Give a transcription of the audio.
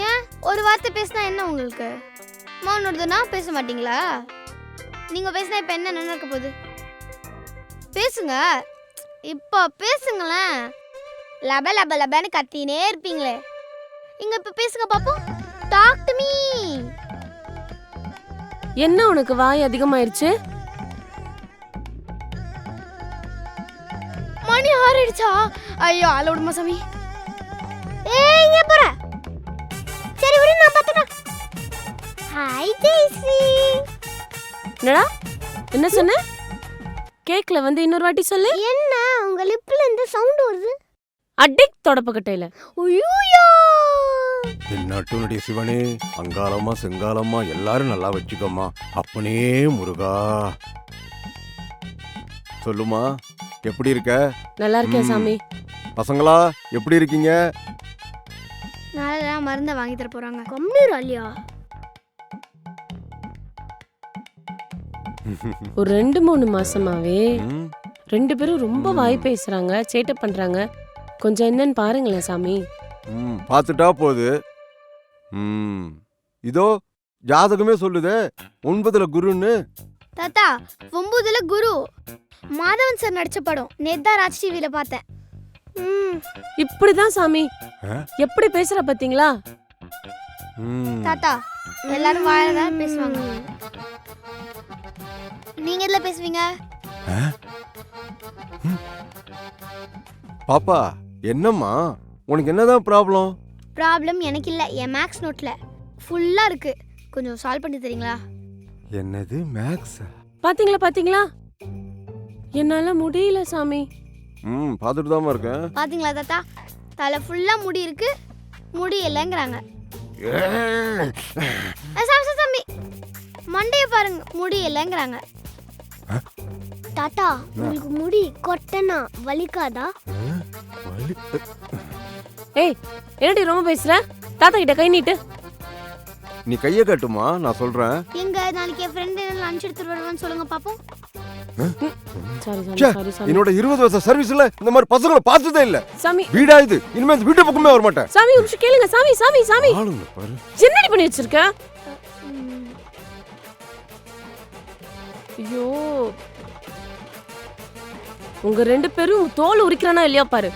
ஏன் ஒரு வார்த்தை பேசினா என்ன உங்களுக்கு? மௌனம் வருதுன்னா பேச மாட்டீங்களா? நீங்க பேசினா இப்ப என்ன நடக்க போகுது? பேசுங்க, இப்போ பேசுங்களேன். லப லப லபன்னு கத்தினே இருப்பீங்களே, இங்க இப்ப பேசுங்க பாப்போம். Talk to me. என்ன உனக்கு வாய் அதிகமாயிருச்சு? மணி ஆறிடுச்சா? ஐயோ அலோடுமா சாமி. ஏய் இங்க போற. சரி விடு நான் பாத்துறேன். ஹாய் ஜெய்ஸ்ரீ. என்னடா என்ன சொன்ன? கேக்ல வந்து இன்னொரு வாட்டி சொல்லு. என்ன உங்க லிப்ல இருந்து சவுண்ட் வருது? அடிக் தொடப்பக்கட்டையில. ஐயோ தென்னாட்டுடைய சிவனே, அங்காளம்மா செங்காலம்மா எல்லாரும் நல்லா வச்சுக்கம்மா. அப்பனே முருகா. சொல்லுமா, எப்படி இருக்க? நல்லா இருக்கேன் சாமி. பசங்களா எப்படி இருக்கீங்க? நாளை மருந்தை வாங்கி தர போறாங்க. கம்னூர் அலியா ஒரு 2-3 மாசமாவே ம், 2 பேரும் ரொம்ப வாய் பேசுறாங்க, சேட்டை பண்றாங்க. கொஞ்சம் என்னன்னு பாருங்களேன் சாமி. பார்த்துட்டா போகுது. இதோ ஜாதகமே சொல்லுதே 9ல குருன்னு. தாத்தா 9ல குரு. மாதவன் சார் நடிச்ச படம் நேத்தா ராஜ் டிவில பார்த்தேன். இப்படிதான் சாமி ஆ? எப்படி பேசுற பாத்தீங்களா? தாத்தா எல்லாரும் வாழதான் பேசுவாங்க. நீங்க எதுல பேசுவீங்க? பாப்பா என்னம்மா, உனக்கு என்னதான் ப்ராப்ளம்? ப்ராப்ளம் எனக்கு இல்ல, என் மேக்ஸ் நோட்ல ஃபுல்லா இருக்கு. கொஞ்சம் சால்வ் பண்ணி தரீங்களா? என்னது மேக்ஸ்? பாத்தீங்களா பாத்தீங்களா? என்னால முடியல சாமி. பார்த்துட்டு தாம்மா இருக்கேன். பாத்தீங்களா தாத்தா, தலை ஃபுல்லா முடி இருக்கு, முடி இல்லைங்கிறாங்க. சாமி மண்டைய பாருங்க, முடி இல்லைங்கிறாங்க. தாத்தா உங்களுக்கு முடி கொட்டனா வலிக்காதா? ஏய் என்னடி ரொம்ப பேசுற? தாத்தா கிட்ட கை நீட்டு. நீ கையை கட்டுமா, நான் சொல்றேன். எங்க நாளைக்கு என் ஃப்ரெண்ட் லஞ்ச் எடுத்துட்டு வருவான்னு சொல்லுங்க பாப்போம். சாரி ச்சே, சாரி சாரி என்னோட 20 வருஷம் சர்வீஸ்ல இந்த மாதிரி பசங்களை பார்த்ததே இல்ல. சாமி வீடா இது? இனிமே இந்த வீட்டு பக்கமே வர மாட்டேன். சாமி ஒரு நிமிஷம் கேளுங்க. சாமி சாமி சாமி ஆளுங்க பாரு. என்னடி பண்ணி வச்சிருக்க? ஐயோ உங்க 2 பேரும் தோல் உரிக்கிறானா இல்லையா பாரு.